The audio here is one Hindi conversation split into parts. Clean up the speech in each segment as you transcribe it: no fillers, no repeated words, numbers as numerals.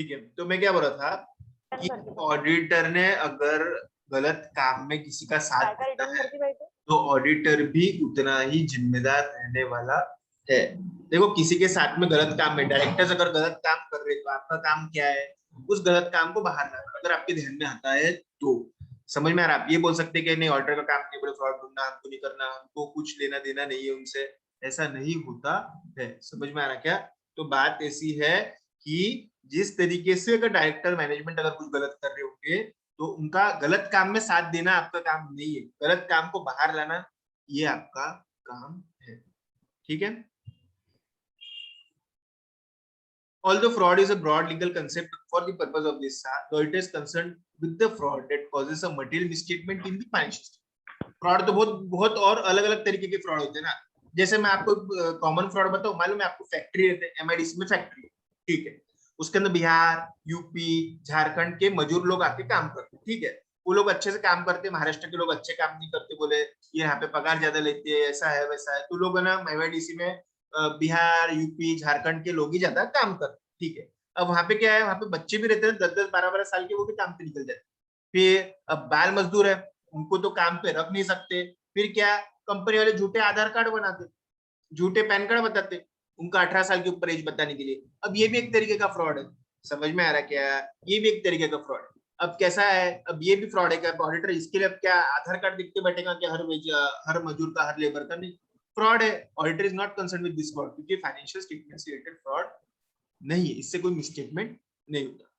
ठीक है, तो मैं क्या बोल रहा था कि ऑडिटर ने अगर गलत काम में किसी का साथ दिया है तो ऑडिटर भी उतना ही जिम्मेदार रहने वाला है। देखो किसी के साथ में गलत काम में डायरेक्टर्स अगर गलत काम कर रहे तो आपका काम क्या है, उस गलत काम को बाहर लाना। अगर आपके ध्यान में आता है तो समझ में आ रहा है। आप ये बोल सकते हैं कि नहीं ऑडिटर का काम नहीं, बड़े फ्रॉड ढूंढना हमको नहीं करना, हमको कुछ लेना देना नहीं है उनसे, ऐसा नहीं होता है। समझ में आ रहा क्या? तो बात ऐसी है कि जिस तरीके से अगर डायरेक्टर मैनेजमेंट अगर कुछ गलत कर रहे होंगे तो उनका गलत काम में साथ देना आपका काम नहीं है, गलत काम को बाहर लाना ये आपका काम है। ठीक है। Although fraud is a broad legal concept for the purpose of this, the auditor is concerned with the fraud that causes a material misstatement in the financial statement. Fraud तो बहुत बहुत और अलग अलग तरीके के फ्रॉड होते हैं ना। जैसे मैं आपको कॉमन फ्रॉड बताऊं, मालूम है आपको, फैक्ट्री रहते हैं, एमआईडीसी में फैक्ट्री, ठीक है, उसके अंदर बिहार, यूपी, झारखंड के मजदूर लोग आके काम करते हैं, ठीक है, वो लोग अच्छे से काम करते हैं, महाराष्ट्र के लोग अच्छे काम नहीं करते, बोले ये यहाँ पे पगार ज्यादा लेते हैं, ऐसा है वैसा है, तो लोग है ना एमआईडीसी में बिहार, यूपी, झारखंड के लोग ही ज्यादा काम करते हैं, ठीक है। अब वहां पे क्या है, वहां पे बच्चे भी रहते हैं 10-10, 12-12 साल के, वो भी काम पे निकल जाते हैं। फिर अब बाल मजदूर है, उनको तो काम पे रख नहीं सकते, फिर क्या, कंपनी वाले झूठे आधार कार्ड बनाते, झूठे पैन कार्ड बताते उनका 18 साल के ऊपर एज बताने के लिए। अब ये भी एक तरीके का फ्रॉड है। समझ में आ रहा क्या? ये भी एक तरीके का फ्रॉड है। अब कैसा है, अब ये भी फ्रॉड है क्या ऑडिटर इसके लिए अब क्या आधार कार्ड दिखते बैठेगा क्या हर मजदूर का, हर लेबर का? नहीं, फ्रॉड है। Auditor is not concern with this fraud, क्योंकि फाइनेंशियल स्टेटमेंट से रिलेटेड फ्रॉड नहीं है, इससे कोई मिसस्टेटमेंट नहीं होता।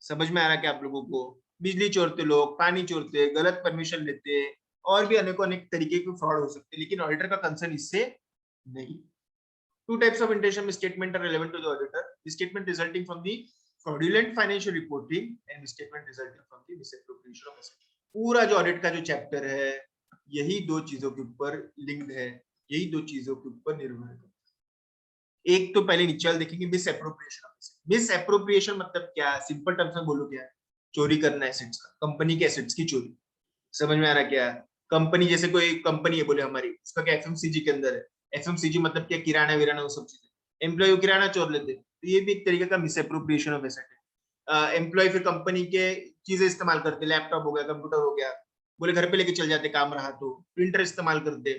समझ में आ रहा है क्या आप लोगों को? बिजली चोरते लोग, पानी चोरते, गलत परमिशन लेते, और भी अनेकों अनेक तरीके के फ्रॉड हो सकते हैं, लेकिन ऑडिटर का कंसर्न इससे नहीं। Two types of intention misstatement are relevant to the auditor: misstatement resulting from the fraudulent financial reporting and misstatement resulting from the misappropriation of assets. पूरा जो ऑडिट का जो चैप्टर है यही दो चीजों के ऊपर लिंक्ड है, यही दो चीजों के ऊपर निर्भर है। एक तो पहले नीचे देखेंगे miss appropriation of asset. Miss appropriation मतलब क्या, सिंपल टर्म्स में बोलो क्या, चोरी करना एसेट्स का, कंपनी के एसेट्स की चोरी। समझ में आ रहा क्या? कंपनी जैसे कोई कंपनी है बोले हमारी, उसका क्या एफएमसीजी के अंदर है, एफएमसीजी मतलब क्या, किराना विराना वो सब चीजें, एम्प्लॉय किराना चोर लेते, तो ये भी एक तरीके का मिस एप्रोप्रिएशन ऑफ एसेट है। एम्प्लॉय फिर कंपनी के चीजें इस्तेमाल करते, लैपटॉप हो गया, कंप्यूटर हो गया, बोले घर पे लेके चल जाते, काम रहा तो प्रिंटर इस्तेमाल करते,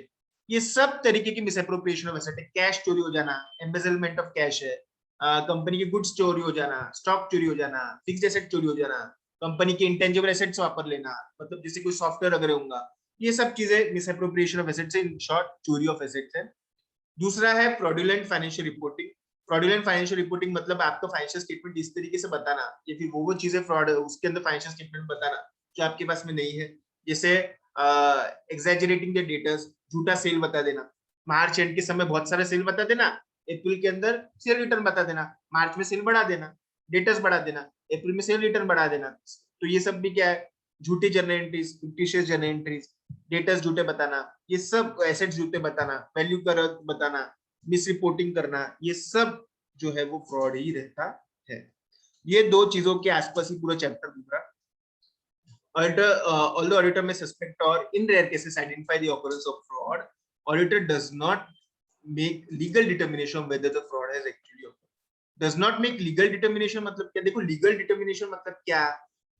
ये सब तरीके की मिस एप्रोप्रिएशन ऑफ एसेट है। कैश चोरी हो जाना, एम्बेजलमेंट ऑफ कैश है, कंपनी की गुड्स चोरी हो जाना, स्टॉक चोरी हो जाना, फिक्स्ड एसेट चोरी हो जाना, कंपनी के इंटेंजिबल एसेट्स वापर लेना, मतलब जैसे कोई सॉफ्टवेयर वगैरह होगा, ये सब चीजें miss appropriation of assets, in short चोरी ऑफ एसेट्स है। दूसरा है fraudulent financial reporting. Fraudulent financial reporting मतलब आपका फाइनेंशियल स्टेटमेंट इस तरीके से बताना, या फिर वो चीजें फ्रॉड है उसके अंदर फाइनेंशियल स्टेटमेंट बताना जो आपके पास में नहीं है। जैसे एग्जैजरेटिंग द डेटर्स, झूठा सेल बता देना, मार्च एंड के समय बहुत सारा सेल बता देना, अप्रैल के अंदर सेल रिटर्न बता देना, मार्च में सेल बढ़ा देना, डेटर्स बढ़ा देना, अप्रैल में सेल रिटर्न बढ़ा देना। तो ये सब भी क्या है, झूठी journal entries, fictitious journal entries, debtors झूठे बताना, ये सब एसेट्स झूठे बताना, वैल्यू का बताना, मिस रिपोर्टिंग करना, ये सब जो है वो फ्रॉड ही रहता है। ये दो चीजों के आसपास ही पूरा चैप्टर घूम रहा। Auditor, although auditor may suspect or in rare cases identify the occurrence of fraud, auditor does not make legal determination of whether the fraud has actually occurred. Does not make legal determination मतलब क्या? देखो legal determination मतलब क्या,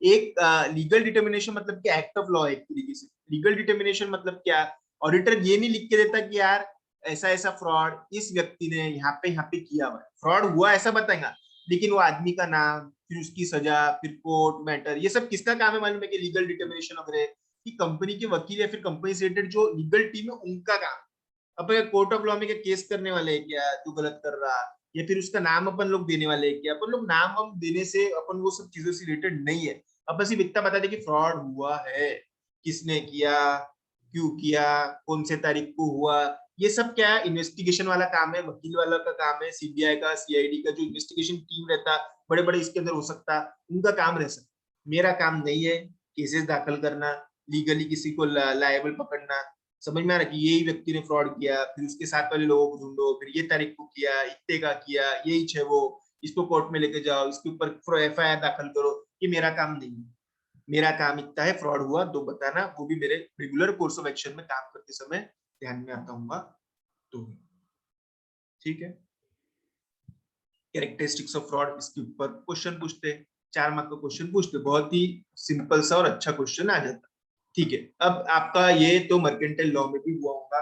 एक लीगल डिटर्मिनेशन मतलब क्या, एक्ट ऑफ लॉ एक तरीके से। लीगल डिटर्मिनेशन मतलब क्या, ऑडिटर ये नहीं लिख के देता कि यार ऐसा ऐसा फ्रॉड इस व्यक्ति ने यहाँ पे किया हुआ है, फ्रॉड हुआ ऐसा बताएगा, लेकिन वो आदमी का नाम, फिर उसकी सजा, फिर कोर्ट मैटर, ये सब किसका काम है मालूम है? कि लीगल डिटर्मिनेशन वगैरह कि कंपनी के वकील या फिर कंपनी से रिलेटेड जो लीगल टीम है उनका काम। अब कोर्ट ऑफ लॉ में क्या केस करने वाले हैं क्या जो गलत कर रहा, या फिर उसका नाम अपन लोग देने वाले हैं क्या? अपन लोग नाम हम देने से अपन वो सब चीजों से रिलेटेड नहीं है। अब बस इतना बता दे कि फ्रॉड हुआ है, किसने किया, क्यों किया, कौन से तारीख को हुआ, ये सब क्या है, इन्वेस्टिगेशन वाला काम है, वकील वाला का काम है, सीबीआई का, सीआईडी का जो इन्वेस्टिगेशन टीम रहता, बड़े बड़े इसके अंदर हो सकता, उनका काम रह सकता। मेरा काम नहीं है केसेस दाखिल करना, लीगली किसी को लायबल पकड़ना। समझ में आ रहा कि यही व्यक्ति ने फ्रॉड किया, फिर उसके साथ वाले लोगों को ढूंढो, फिर ये तारीख को किया, इतने का किया, यही है वो, इसको कोर्ट में लेके जाओ, इसके ऊपर एफआईआर दाखिल करो, ये मेरा काम नहीं है। मेरा काम इतना है, फ्रॉड हुआ तो बताना, वो भी मेरे रेगुलर कोर्स ऑफ एक्शन में काम करते समय ध्यान में आता हूँ तो। ठीक है। कैरेक्टरिस्टिक्स ऑफ फ्रॉड, इसके ऊपर क्वेश्चन पूछते, 4 मार्क का क्वेश्चन पूछते, बहुत ही सिंपल सा और अच्छा क्वेश्चन आ जाता। ठीक है, अब आपका ये तो मर्केंटाइल लॉ में भी हुआ होगा,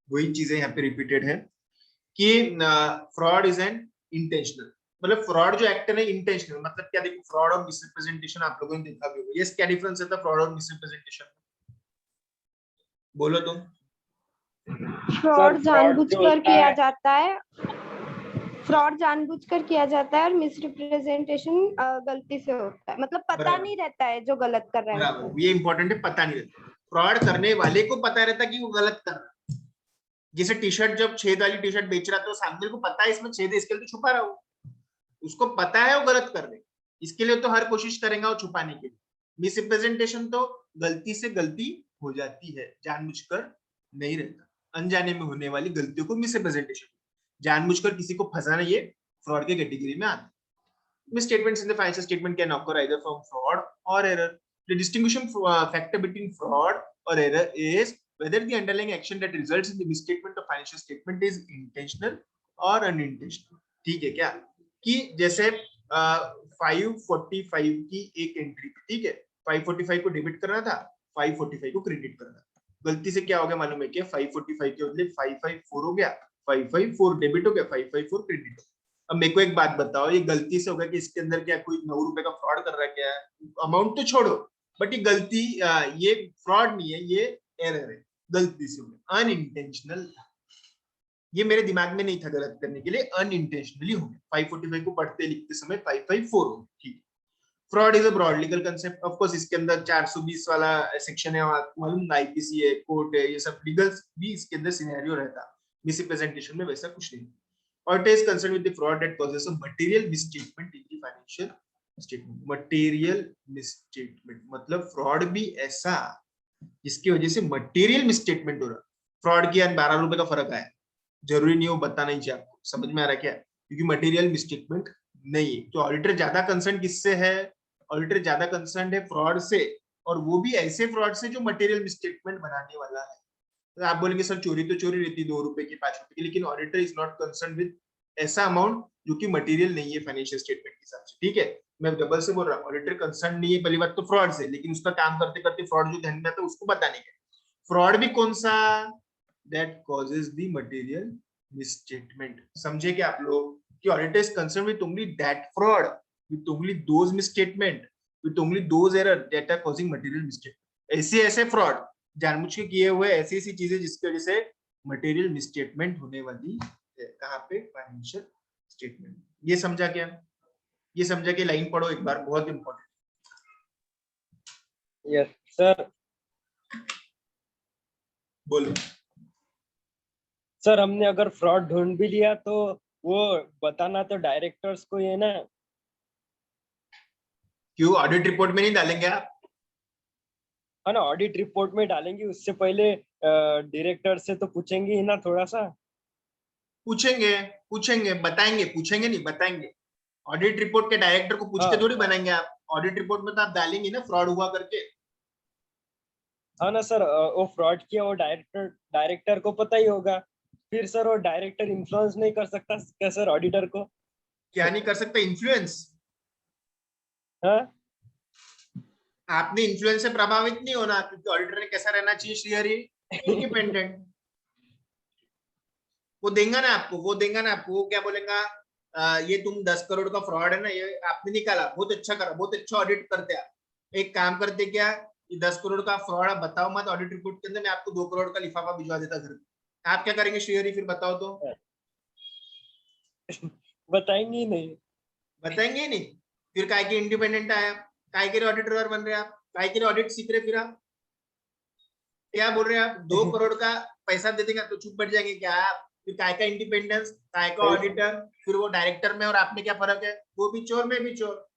वही चीजें यहाँ पे रिपीटेड है कि फ्रॉड इज एन इंटेंशनल, मतलब फ्रॉड जो एक्ट है ना इंटेंशनल, मतलब क्या, देखो फ्रॉड और मिसरिप्रेजेंटेशन आप लोगों ने देखा भी होगा, यस क्या डिफरेंस है था फ्रॉड और मिसरिप्रेजेंटेशन, बोलो तुम। फ्रॉड जानबूझकर किया है जाता है, फ्रॉड जानबूझकर किया जाता है और मिसरिप्रेजेंटेशन गलती से होता है, मतलब पता बराबर नहीं रहता है जो गलत कर रहा है उसको। बराबर, ये इंपॉर्टेंट है, पता नहीं रहता, फ्रॉड करने वाले को पता रहता कि वो गलत कर रहा है। जैसे टी शर्ट, जब छेद वाली टी शर्ट बेच रहा तो सामने को पता है इसमें छेद है, इसके लिए तो छुपा रहा हूँ, उसको पता है वो गलत कर रहे, इसके लिए तो हर कोशिश करेगा वो छुपाने के लिए। मिसरिप्रेजेंटेशन तो गलती से गलती हो जाती है, जानबूझकर नहीं रहता, अनजाने में होने वाली गलतियों को मिसरिप्रेजेंटेशन, जानबूझकर किसी को फंसाना, ये फ्रॉड के कैटेगरी में आता है। Misstatements in the financial statement can occur either from fraud or error. The distinguishing factor between fraud or error is whether the underlying action that results in the misstatement of financial statement is intentional or unintentional. ठीक है क्या, कि जैसे 545 की एक एंट्री, ठीक है, 545 को डेबिट करना था, 545 को क्रेडिट करना था, गलती से क्या हो गया मालूम है क्या, 545 के बदले 554 हो गया, 554 डेबिट हो गया, 554 क्रेडिट हो गया। अब मेरे को एक बात बताओ, ये गलती से होगा कि इसके अंदर क्या कोई 9 रुपए का फ्रॉड कर रहा है क्या, अमाउंट तो छोड़ो, बट ये गलती, ये फ्रॉड नहीं है, ये एरर है, गलती से हो गया, अनइंटेंशनल, ये मेरे दिमाग में नहीं था गलत करने के लिए, अनइंटेंशनली हो गया, 545 को पढ़ते लिखते समय 554 हो गया, ठीक। Fraud is a broad legal concept, of course इसके अंदर 420 वाला सेक्शन है, मालूम आईपीसी है, कोर्ट है, ये सब लीगल भी इसके अंदर सिनेरियो रहता, मिसरिप्रेजेंटेशन में वैसा कुछ नहीं। Or it is concerned with the fraud that causes a material misstatement in the financial statement. Material misstatement मतलब फ्रॉड भी ऐसा जिसकी वजह से मटेरियल मिसस्टेटमेंट हो रहा, फ्रॉड की 12 रुपए का फर्क आया, जरूरी नहीं हो बताना ही चाहिए आपको, समझ में आ रहा है क्या, क्योंकि मटेरियल मिसस्टेटमेंट नहीं है, तो ऑडिटर ज्यादा कंसर्न किससे है, ऑडिटर ज्यादा कंसर्न है फ्रॉड से, और वो भी ऐसे फ्रॉड से जो मटेरियल मिसस्टेटमेंट बनाने वाला है। तो आप बोलेंगे सर चोरी तो चोरी रहती 2 रुपए की 5 रुपए की, लेकिन auditor is not concern with ऐसा अमाउंट जो कि मटेरियल नहीं है फाइनेंशियल स्टेटमेंट के हिसाब से, ठीक है, मैं डबल से बोल रहा हूँ, ऑडिटर कंसर्न नहीं है पहली बात तो फ्रॉड से, लेकिन उसका काम करते करते फ्रॉड जो ध्यान में आता है उसको बताने का, फ्रॉड भी कौन सा, that causes the material misstatement, समझे क्या आप लोग, कि auditor is concern with only that fraud, with only those misstatement, with only those error that are causing material misstatement, ऐसे फ्रॉड जानबूझ के किए हुए ऐसी ऐसी चीजें जिसकी वजह से मटेरियल मिसस्टेटमेंट होने वाली है, कहाँ पे, फाइनेंशियल स्टेटमेंट। ये समझा क्या, ये समझा कि लाइन पढ़ो एक बार, बहुत इंपॉर्टेंट। Yes sir. बोलो सर, हमने अगर फ्रॉड ढूंढ भी लिया तो वो बताना तो डायरेक्टर्स को ही है ना। क्यों ऑडिट रिपोर्ट में नहीं डालेंगे आप, है ना, ऑडिट रिपोर्ट में डालेंगे, उससे पहले डायरेक्टर से तो पूछेंगे ही ना थोड़ा सा। पूछेंगे पूछेंगे बताएंगे, पूछेंगे नहीं बताएंगे, ऑडिट रिपोर्ट के डायरेक्टर को पूछ के थोड़ी बनाएंगे आप, ऑडिट रिपोर्ट में तो आप डालेंगे ना फ्रॉड हुआ करके। हाँ ना सर, वो फ्रॉड किया वो डायरेक्टर को पता ही होगा, फिर सर वो डायरेक्टर इन्फ्लुएंस नहीं कर सकता क्या सर ऑडिटर को? क्या नहीं कर सकता, इन्फ्लुएंस, हाँ आपने इन्फ्लुएंस से प्रभावित नहीं होना, क्योंकि ऑडिटर ने कैसा रहना चाहिए श्रीहरि, इंडिपेंडेंट, वो देंगे ना आपको, वो देंगे ना आपको, वो क्या बोलेगा, ये तुम 10 करोड़ का फ्रॉड है ना, ये आपने निकाला, बहुत अच्छा करा, बहुत अच्छा ऑडिट करते आप, एक काम करते क्या, ये 10 करोड़ का फ्रॉड आप बताओ मत ऑडिट रिपोर्ट के अंदर, मैं आपको 2 करोड़ का लिफाफा भिजवा देता घर, आप क्या करेंगे श्रीहरि, फिर बताओ तो, बताएंगे ही नहीं। बताएंगे नहीं, फिर काय के इंडिपेंडेंट आया, काय के ऑडिटर बन रहे आप, काय के ऑडिट सीख रहे, फिर आप क्या बोल रहे हैं, आप 2 करोड़ का पैसा दे देंगे तो चुप बैठ जाएंगे क्या आप, फिर काय का इंडिपेंडेंस, काय का ऑडिटर, फिर वो डायरेक्टर में और आप में क्या फर्क है, वो भी चोर में भी चोर,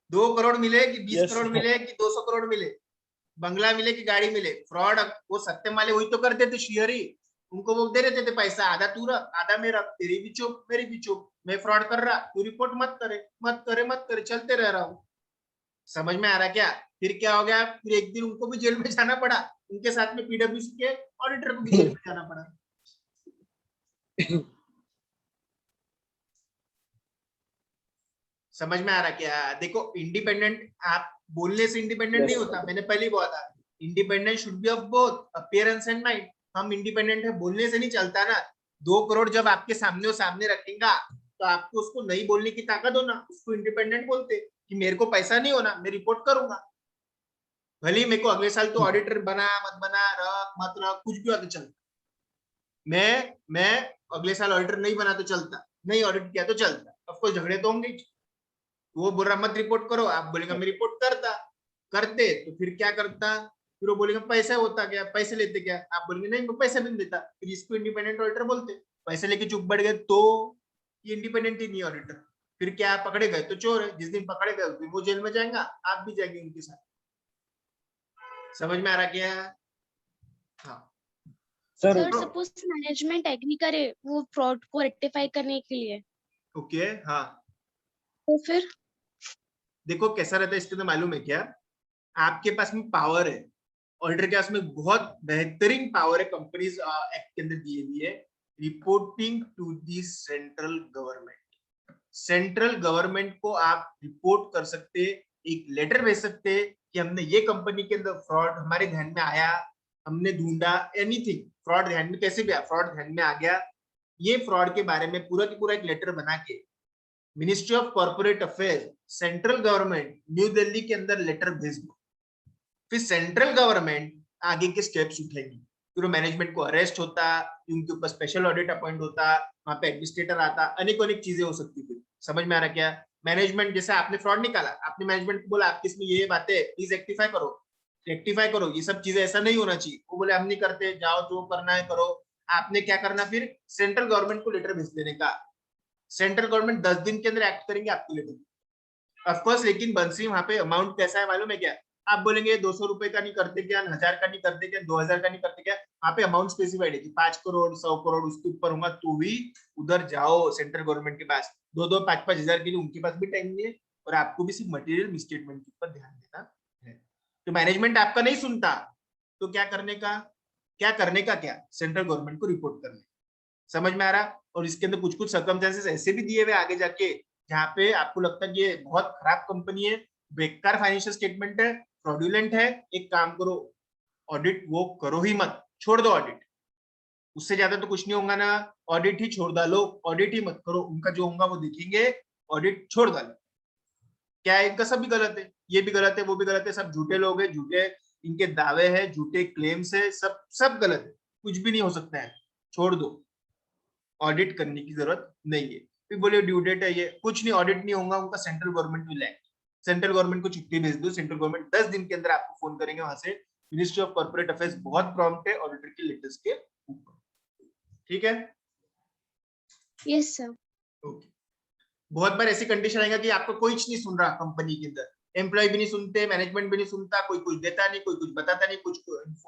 2 करोड़ मिले कि 20 Yes. करोड़ मिले कि 200 करोड़ मिले, बंगला मिले कि गाड़ी मिले, फ्रॉड वो सत्यम वाले वही तो करते थे श्रीहरि, उनको वो दे देते थे पैसा, आधा तू रख आधा मैं रख, तेरी भी चुप मेरी भी चुप, मैं फ्रॉड कर रहा, तू रिपोर्ट मत करे मत करे मत करे, चलते रह रहा हूँ, समझ में आ रहा क्या, फिर क्या हो गया, फिर एक दिन उनको भी जेल में जाना पड़ा, उनके साथ में पीडब्ल्यूसी के ऑडिटर को भी जेल में जाना पड़ा। समझ में आ रहा क्या? देखो इंडिपेंडेंट, आप बोलने से इंडिपेंडेंट नहीं होता, मैंने पहले ही बोला था, independent should be of both appearance and mind. हम इंडिपेंडेंट है बोलने से नहीं चलता ना। 2 करोड़ जब आपके सामने रखेगा तो आपको उसको नहीं बोलने की ताकत हो ना, उसको इंडिपेंडेंट बोलते कि मेरे को पैसा नहीं होना, मैं रिपोर्ट करूंगा, भले मेरे को अगले साल तो ऑडिटर बना मत बना, रख मत रख, कुछ भी होता चलता। मैं अगले साल ऑडिटर नहीं बना तो चलता, नहीं ऑडिट किया तो चलता, ऑफकोर्स झगड़े तो होंगे। वो बोल रहा मत रिपोर्ट करो, आप बोलेगा मैं रिपोर्ट करता, करते तो फिर क्या करता, फिर वो बोलेगा पैसा होता क्या, पैसे लेते क्या, आप बोलेंगे नहीं मैं पैसा भी नहीं देता, फिर इसको इंडिपेंडेंट ऑडिटर बोलते। पैसे लेके चुप बैठ गए तो ये इंडिपेंडेंट ही नहीं ऑडिटर, फिर क्या पकड़े गए तो चोर है, जिस दिन पकड़े गए फिर वो जेल में जाएगा, आप भी जाएंगे उनके साथ। समझ में आ रहा क्या? हाँ sir sir suppose management agree करे वो फ्रॉड को रेक्टिफाई करने के लिए, ओके हाँ, तो फिर देखो कैसा रहता है इसके अंदर मालूम है क्या, आपके पास में पावर है, ऑडिटर के पास में बहुत बेहतरीन पावर है कंपनीज एक्ट के अंदर दी हुई है, reporting to the central government. Central government को आप रिपोर्ट कर सकते, एक लेटर भेज सकते कि हमने ये कंपनी के अंदर फ्रॉड हमारे ध्यान में आया, हमने ढूंढा, एनीथिंग फ्रॉड ध्यान में कैसे भी आया, फ्रॉड ध्यान में आ गया, ये फ्रॉड के बारे में पूरा की पूरा एक लेटर बना के ministry of corporate affairs, central government new Delhi के अंदर लेटर भेज दो, फिर सेंट्रल गवर्नमेंट आगे के स्टेप्स उठेगी, फिर मैनेजमेंट को अरेस्ट होता, उनके ऊपर स्पेशल ऑडिट अपॉइंट होता, वहां पे एडमिनिस्ट्रेटर आता, अनेक अनेक चीजें हो सकती थी। समझ में आ रहा क्या? मैनेजमेंट जैसे आपने फ्रॉड निकाला, आपने मैनेजमेंट को बोला आपके इसमें ये बातें प्लीज रेक्टिफाई करो, रेक्टिफाई करो, ये सब चीजें ऐसा नहीं होना चाहिए, वो बोले हम नहीं करते, जाओ जो करना है करो। आपने क्या करना, फिर सेंट्रल गवर्नमेंट को लेटर भेज देने का, सेंट्रल गवर्नमेंट 10 दिन के अंदर एक्ट करेंगे आपके लेटर। ऑफकोर्स लेकिन बंसी वहां पे अमाउंट कैसा है मालूम है क्या, आप बोलेंगे 200 रुपए का नहीं करते क्या, 1000 का नहीं करते क्या, 2000 का नहीं करते क्या, वहां पे अमाउंट स्पेसिफाइड है कि 5 करोड़ 100 करोड़ उसके ऊपर होगा तो भी उधर जाओ सेंट्रल गवर्नमेंट के पास, 2-2 5-5 हजार के लिए उनके पास भी टाइम नहीं है, और आपको भी सिर्फ मटेरियल मिसस्टेटमेंट के ऊपर ध्यान देना है। तो मैनेजमेंट आपका नहीं सुनता तो क्या करने का, क्या सेंट्रल गवर्नमेंट को रिपोर्ट करने। समझ में आ रहा? और इसके अंदर कुछ कुछ सर्कमस्टेंसेस ऐसे भी दिए हुए आगे जाके जहाँ पे आपको लगता है ये बहुत खराब कंपनी है, बेकार फाइनेंशियल स्टेटमेंट है, फ्रॉडुलेंट है, एक काम करो ऑडिट वो करो ही मत, छोड़ दो ऑडिट, उससे ज्यादा तो कुछ नहीं होगा ना, ऑडिट ही छोड़ डालो, ऑडिट ही मत करो, उनका जो होगा वो देखेंगे, ऑडिट छोड़ डालो। क्या है इनका, सब भी गलत है, ये भी गलत है वो भी गलत है, सब झूठे लोग हैं, झूठे इनके दावे हैं, झूठे क्लेम्स है, सब गलत है, कुछ भी नहीं हो सकता है, छोड़ दो, ऑडिट करने की जरूरत नहीं है। फिर बोले ड्यू डेट है ये, कुछ नहीं, ऑडिट नहीं होगा उनका, central government will act, central government को चिट्ठी भेज दो, सेंट्रल गवर्नमेंट 10 दिन के अंदर आपको फोन करेंगे वहां से, मिनिस्ट्री ऑफ कॉर्पोरेट अफेयर्स बहुत प्रॉम्प्ट है ऑडिटर के लेटर्स के ऊपर। ठीक है? Yes sir. ओके। बहुत बार ऐसी कंडीशन आएगा कि आपको कोई नहीं सुन रहा कंपनी के अंदर, एम्प्लॉय भी नहीं सुनते, मैनेजमेंट भी नहीं सुनता, कोई कुछ देता नहीं, कोई कुछ बताता नहीं, कुछ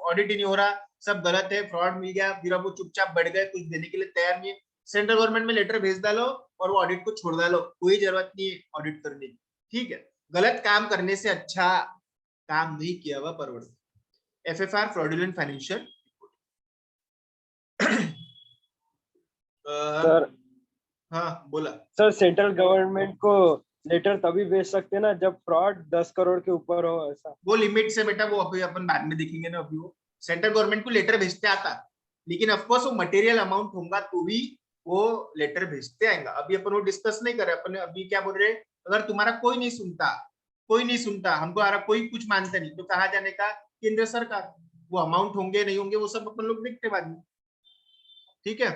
ऑडिट ही नहीं हो रहा, सब गलत है, फ्रॉड मिल गया, फिर अब वो चुपचाप बढ़ गए, कुछ देने के लिए तैयार नहीं है, सेंट्रल गवर्नमेंट में लेटर भेज डालो और वो ऑडिट को छोड़ डालो, कोई जरूरत नहीं है ऑडिट करने की। ठीक है? गलत काम करने से अच्छा काम नहीं किया हुआ परवड़ता। FFR फ्रॉडुलेंट फाइनेंशियल सर हाँ बोला। सर सेंट्रल गवर्नमेंट को लेटर तभी भेज सकते हैं ना जब फ्रॉड 10 करोड़ के ऊपर हो, ऐसा। वो लिमिट से बेटा, वो अभी अपन बाद में देखेंगे ना, अभी वो सेंट्रल गवर्नमेंट को लेटर भेजते आता, लेकिन ऑफकोर्स वो मटेरियल अमाउंट होगा तो भी वो लेटर भेजते आएगा, अभी अपन वो डिस्कस नहीं कर रहे, अपन अभी क्या बोल रहे, अगर तुम्हारा कोई नहीं सुनता हमको आ रहा, कोई कुछ मानता नहीं, तो कहा जाने का, केंद्र सरकार, वो अमाउंट होंगे नहीं होंगे वो सब अपन लोग देखते बाद में। ठीक है?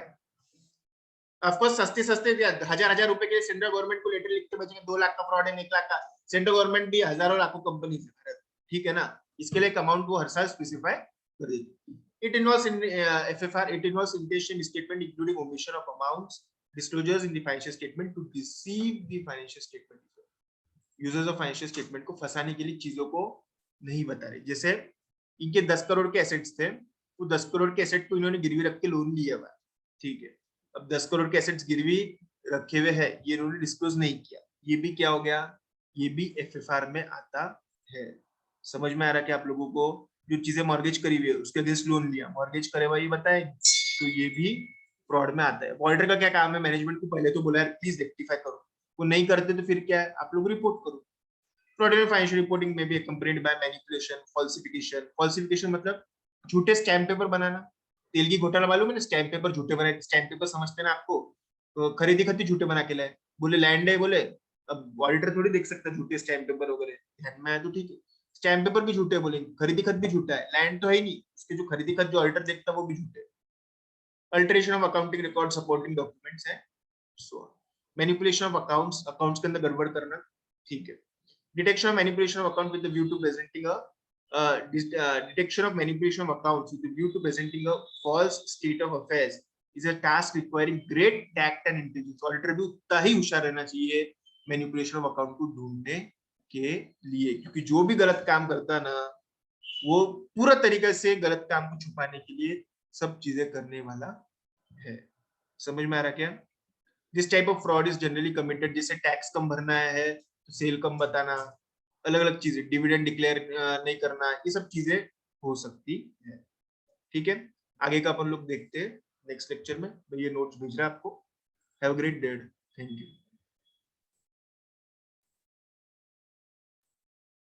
ऑफकोर्स सस्ते 1000 रुपए के सेंट्रल गवर्नमेंट को लेटर लिखते बचेंगे, 2 लाख का फ्रॉड है, 1 लाख का, सेंट्रल गवर्नमेंट भी हजारों लाखों कंपनी है, ठीक है ना, इसके लिए एक अमाउंट वो हर साल स्पेसिफाई कर देगी। It involves in FFR. It involves intention statement including omission of amounts, disclosures in the financial statement to deceive the financial statement. Users of financial statement को फंसाने के लिए चीजों को नहीं बता रहे, जैसे इनके 10 करोड़ के एसेट्स थे, वो 10 करोड़ के एसेट को इन्होंने गिरवी रख के लोन लिया हुआ, ठीक है, अब 10 करोड़ के एसेट्स गिरवी रखे हुए हैं, ये इन्होंने डिस्क्लोज नहीं किया, ये भी क्या हो गया, ये भी FFR में आता है। समझ में आ रहा है कि आप लोगों को जो चीजें मॉर्गेज करी हुई है उसके अगेंस्ट लोन लिया, मॉर्गेज करे हुआ ये बताए, तो ये भी फ्रॉड में आता है। ऑडिटर का क्या काम है? मैनेजमेंट को पहले तो बोला है प्लीज रेक्टिफाई करो, वो नहीं करते तो फिर क्या है, आप लोग रिपोर्ट करो। फ्रॉडुलेंट फाइनेंशियल रिपोर्टिंग में भी accompanied by manipulation, falsification. Falsification मतलब झूठे स्टैम्प पेपर बनाना। तेल की घोटाला मालूम है ना, स्टैम्प पेपर झूठे बनाए, स्टैम्प पेपर समझते हैं ना आपको, तो खरीदी खत्ती झूठे बना के लाए, बोले लैंड है, बोले अब ऑडिटर थोड़ी देख सकता झूठे स्टैम्प पेपर वगैरह, ध्यान में आया तो ठीक है। स्टैम्प पेपर भी झूठे बोलेंगे, खरीदी खत भी झूठा है, लैंड तो है ही नहीं, उसके जो खरीदी खत जो ऑडिटर देखता है वो भी झूठे। Alteration of accounting record supporting documents है, सो मैनिपुलेशन ऑफ अकाउंट्स, अकाउंट्स के अंदर गड़बड़ करना, ठीक है। Detection of manipulation of account with the view to presenting a detection of manipulation of accounts with the view to presenting a false state of affairs is a task requiring great tact and intelligence. Auditor भी उतना ही होशियार रहना चाहिए मैनिपुलेशन ऑफ अकाउंट को ढूंढने के लिए, क्योंकि जो भी गलत काम करता ना वो पूरा तरीके से गलत काम को छुपाने के लिए सब चीजें करने वाला है। समझ में आ रहा क्या? This type of fraud is generally committed, जैसे टैक्स कम भरना है तो सेल कम बताना, अलग अलग चीजें, डिविडेंड डिक्लेयर नहीं करना, ये सब चीजें हो सकती है। ठीक है, आगे का अपन लोग देखते हैं नेक्स्ट लेक्चर में। मैं ये नोट्स भेज रहा है आपको। Have a great day, thank you.